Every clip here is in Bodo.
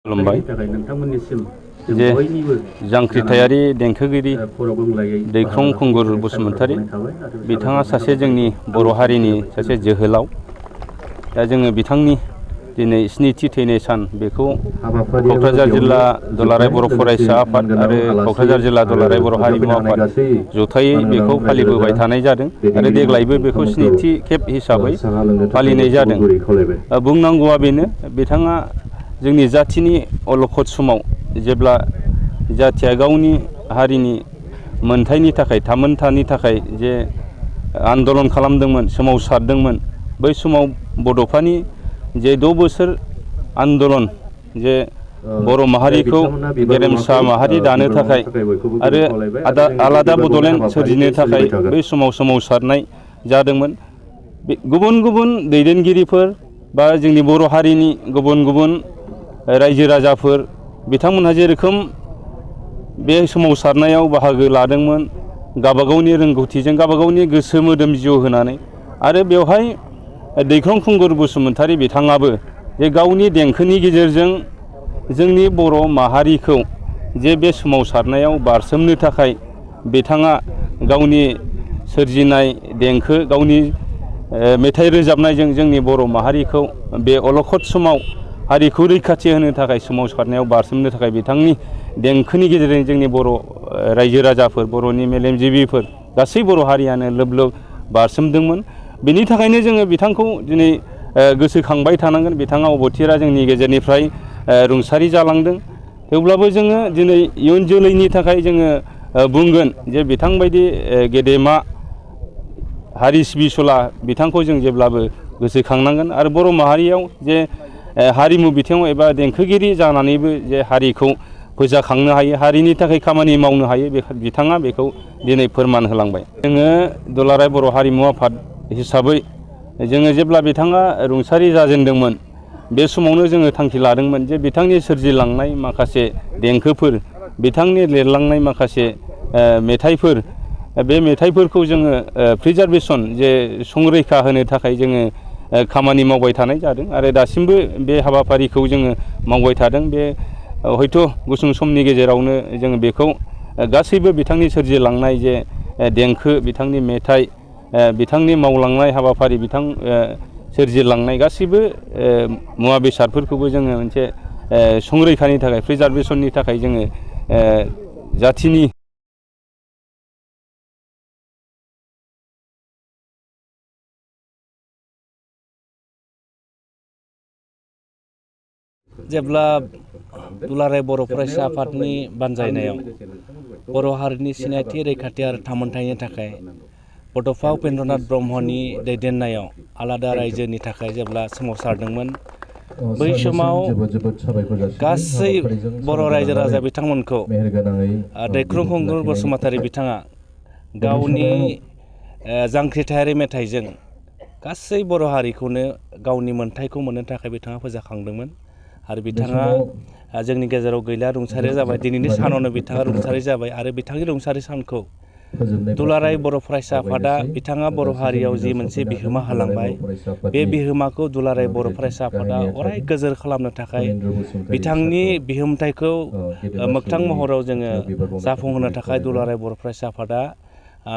खुलुमबाय जे जांख्रिथायारि देंखोगिरि दैख्रं खुंगुर बसुमतारी बिथाङा सासे जोंनि बर' हारिनि सासे जोहोलाव। दा जोङो बिथांनि दिनै स्निथि थैनाय सान बेखौ क'क्राझार जिल्ला दुलाराय बर' फरायसा आफाद आरो क'क्राझार जिल्ला दुलाराय बर' हारिमु आफाद जथायै बेखौ फालिबोबाय थानाय जादों आरो देग्लायबो बेखौ स्निथि खेब हिसाबै फालिनाय जादों। बुंनांगौआ बेनो, बिथाङा जोंनि जाथिनि अलखद समाव जेब्ला जाथिया गावनि हारिनि मोनथायनि थाखाय थामोनथानि थाखाय जे आन्दलन खालामदोंमोन, सोमावसारदोंमोन, बै समाव बड'फानि जे 6 बोसोर आन्दलन जे बर' माहारिखौ गेरेमसा माहारि दानो थाखाय आरो आलादा बड'लेण्ड सोरजिनो थाखाय बै समाव सोमावसारनाय जादोंमोन। गुबुन गुबुन दैदेनगिरिफोर बा जोंनि बर' हारिनि गुबुन गुबुन रायजो राजाफोर बिथांमोनहा जेरोखोम बे सोमावसारनायाव बाहागो लादोंमोन, गावबागावनि रोंगौथिजों गावबागावनि गोसो मोदोम जिउ होनानै, आरो बेवहाय दैख्रं खुंगुर बसुमतारी बिथाङाबो जे गावनि देंखोनि गेजेरजों जोंनि बर' माहारिखौ जे बे सोमावसारनायाव बारसोमनो थाखाय बिथाङा गावनि सोरजिनाय देंखो, गावनि मेथाइ रोजाबनायजों जोंनि बर' माहारिखौ बे अलखद समाव हारिखौ रैखाथि होनो थाखाय सोमावसारनायाव बारसोमनो थाखाय बिथांनि देंखोनि गेजेरजों जोंनि बर' रायजो राजाफोर, बर'नि मेलेमजिबिफोर गासै बर' हारियानो लोब लोब बारसोमदोंमोन। बेनि थाखायनो जोङो बिथांखौ दिनै गोसोखांबाय थानांगोन। बिथाङा अबथिरा जोंनि गेजेरनिफ्राय रुंसारि जालांदों। थेवब्लाबो जोङो दिनै इयुन जोलैनि थाखाय जोङो बुंगोन जे बिथांबायदि गेदेमा हारि सिबिसुला बिथांखौ जों जेब्लाबो गोसोखांनांगोन। आरो बर' माहारियाव जे हारिमु बिथिङाव एबा देंखोगिरि जानानैबो जे हारिखौ फोजाखांनो हायो, हारिनि थाखाय खामानि मावनो हायो, बिथाङा बेखौ दिनै फोरमान होलांबाय। जोङो दुलाराय बर' हारिमु आफाद हिसाबै जोङो जेब्ला बिथाङा रुंसारि जाजेनदोंमोन बे समावनो जोङो थांखि लादोंमोन जे बिथांनि सोरजिलांनाय माखासे देंखोफोर, बिथांनि लिरलांनाय माखासे मेथाइफोर, बे मेथाइफोरखौ जोङो प्रिजार्भेसन जे संरैखा होनो थाखाय जोङो खामानि मावबाय थानाय जादों आरो दासिमबो बे हाबाफारिखौ जोङो मावबाय थादों। बे हयथ' गुसुं समनि गेजेरावनो जोङो बेखौ गासैबो बिथांनि सोरजिलांनाय जे देंखो, बिथांनि मेथाइ, बिथांनि मावलांनाय हाबाफारि, बिथां सोरजिलांनाय गासैबो मुवा बेसादफोरखौबो जोङो मोनसे संरैखानि थाखाय, प्रिजार्भेसननि थाखाय जोङो जाथिनि जेब्ला दुलाराय बर' फरायसा आफादनि बानजायनायाव बर' हारिनि सिनायथि, रैखाथि आरो थामोनथायनि थाखाय बड'फा उपेन्द्रनाथ ब्रह्मनि दैदेननायाव आलादा रायजोनि थाखाय जेब्ला सोमावसारदोंमोन, बै समाव गासै बर' रायजो राजा बिथांमोनखौ दैख्रं खुंगुर बसुमतारी बिथाङा गावनि जांख्रिथायारि मेथाइजों गासै बर' हारिखौनो गावनि मोनथायखौ मोननो थाखाय बिथाङा फोजाखांदोंमोन। आरो बिथाङा जोंनि गेजेराव गैला, रुंसारि जाबाय। दिनैनि सानावनो बिथाङा रुंसारि जाबाय आरो बिथांनि रुंसारि सानखौ दुलाराय बर' फरायसा आफादा बिथाङा बर' हारियाव जि मोनसे बिहोमा होलांबाय, बे बिहोमाखौ दुलाराय बर' फरायसा आफादा अराय गोजोर खालामनो थाखाय बिथांनि बिहोमथायखौ मोगथां महराव जोङो जाफुंहोनो थाखाय दुलाराय बर' फरायसा आफादा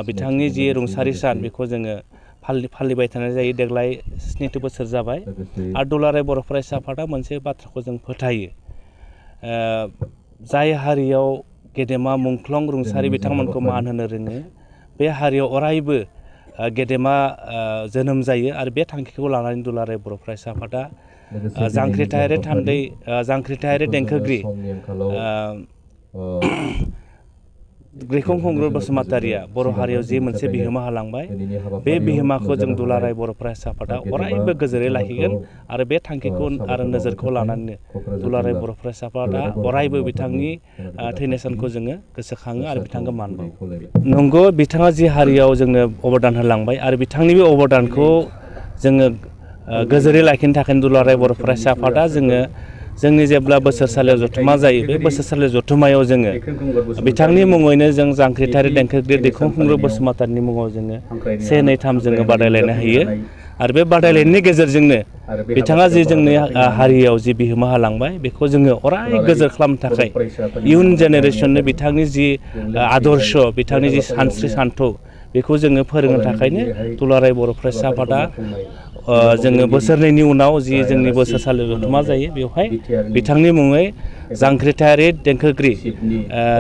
बिथांनि जि रुंसारि सान बेखौ जोङो फालिबाय थानाय जायो। देग्लाय 7थि बोसोर जाबाय। आरो दुलाराय बर' फरायसा आफादा मोनसे बाथ्राखौ जों फोथायो, जाय हारियाव गेदेमा मुंख्लं रुंसारि बिथांमोनखौ मान होनो रोङो, बे हारियाव अरायबो गेदेमा जोनोम जायो। आरो बे थांखिखौ लानानै दुलाराय बर' फरायसा आफादा जांख्रिथायारि देंखोगिरि दैख्रं खुंगुर बसुमतारीया बर' हारियाव जि मोनसे बिहोमा होलांबाय, बे बिहोमाखौ जों दुलाराय बर' फरायसा आफादा अरायबो गोजोरै लाखिगोन। आरो बे थांखिखौ आरो नोजोरखौ लानानैनो दुलाराय बर' फरायसा आफादा अरायबो बिथांनि थैनाय सानखौ जोङो गोसोखाङो आरो बिथांखौ मान बावो। नंगौ, बिथाङा जि हारियाव जोंनो अबदान होलांबाय आरो बिथांनि बे अबदानखौ जोङो गोजोरै लाखिनो थाखायनो दुलाराय बर' फरायसा आफादा जोंनि जेब्ला बोसोरसालियाव जथुमा जायो, बे बोसोरसालियाव जथुमायाव जोङो बिथांनि मुङैनो जों जांख्रिथायारि देंखोगिरि दैख्रं खुंगुर बसुमतारीनि मुङाव जोङो 1, 2, 3 जोङो बादायलायनाय होयो। आरो बे बादायलायनायनि गेजेरजोंनो बिथाङा जि जोंनि हारियाव जि बिहोमा होलांबाय बेखौ जोङो अराय गोजोर खालामनो थाखाय इयुन जेनेरेसननो बिथांनि जि आदर्श बिथांनि जि सानस्रि सान्थौ बेखौ जोङो फोरोंनो थाखायनो दुलाराय बर' फरायसा आफादा जोङो बोसोरनैनि उनाव जि जोंनि बोसोरसालि जथुमा जायो बेवहाय बिथांनि मुङै जांख्रिथायारि देंखोगिरि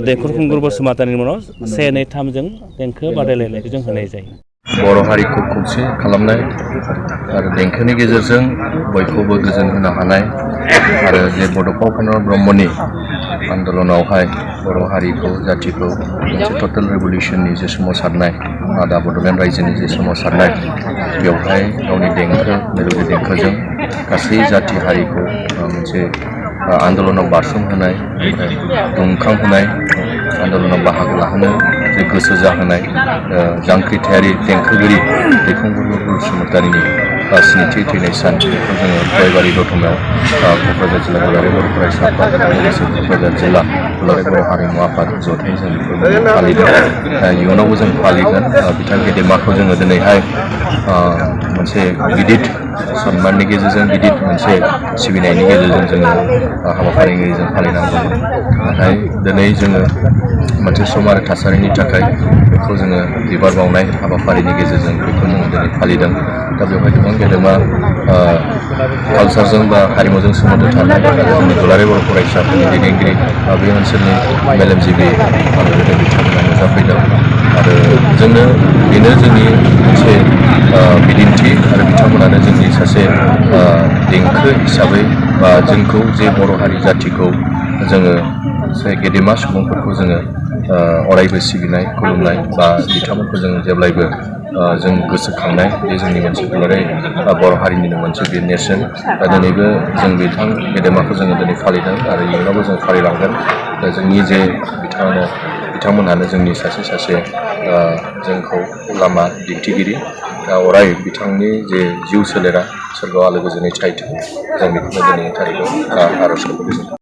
दैखर खुंगुर बसुमतारिनि मुङाव 1, 2, 3 जों देंखो बादायलायनायखौ जों होनाय जायो। बर' हारिखौ खौसे खालामनाय आरो देंखोनि गेजेरजों बयखौबो गोजोन होनो हानाय आरो जे बड'फा उपेन्द्रनाथ ब्रह्मनि आन्दलनावहाय बर' हारिखौ जाथिखौ मोनसे टटेल रिभलिउसननि जे सोमावसारनाय आदा बड'लेण्ड रायजोनि जे सोमावसारनाय बेवहाय गावनि देंखो मेल'डि देंखोजों गासै जाथि हारिखौ मोनसे आन्दलनाव बारसोमहोनाय दुंखांहोनाय आन्दलनाव बाहागो लाहोनो जे गोसो जाहोनाय जांख्रिथायारि देंखोगिरि दैखंगुर बसुमतारिनि स्निथि थैनाय सान बेखौ जोङो गयबारि दतमायाव क'क्राझार जिल्ला दुलाराय बर' फरायसा आफाद लोगोसे क'क्राझार जिल्ला दुलाराय बर' हारिमु आफाद जथायै जों बेखौ फालिदों। इयुनावबो जों फालिगोन। बिथां गेदेमाखौ जोङो दिनैहाय मोनसे गिदिर सन्माननि गेजेरजों गिदिर मोनसे सिबिनायनि गेजेरजों जोङो हाबाफारिनि गेजेरजों फालिनांगौमोन। नाथाय दिनै जोङो मोनसे सम आरो थासारिनि थाखाय बेखौ जोङो बिबार बावनाय हाबाफारिनि गेजेरजों बेखौ जोङो दिनै फालिदों। दा बेवहाय गोबां गेदेमा कालसारजों बा हारिमुजों सोमोन्दो थानाय जोंनि दुलाराय बर' फरायसाफोरनि दैदेनगिरि बे ओनसोलनि मेलेमजिबि दिनै बिथांमोना नुजाफैदों आरो जोंनो बेनो जोंनि मोनसे बिदिन्थि आरो बिथांमोनानो जोंनि सासे देंखो हिसाबै बा जोंखौ जे बर' हारि जाथिखौ जोङो गेदेमा सुबुंफोरखौ जोङो अरायबो सिबिनाय खुलुमनाय बा बिथांमोनखौ जों जेब्लायबो जों गोसोखांनाय बे जोंनि मोनसे दुलाराय बर' हारिनिनो मोनसे बे नेरसोन। दा दिनैबो जों बिथां गेदेमाखौ जोङो दिनै फालिदों आरो इयुनावबो जों फालिलांगोन। दा जोंनि जे बिथांमोनहानो जोंनि सासे जोंखौ लामा दिन्थिगिरि अराय बिथांनि जे जिउ सोलेरा सोरगोआव आलो गोजोनै थाहैथों जों बेखौनो दिनैनि थारिखआव आर'ज गाबो।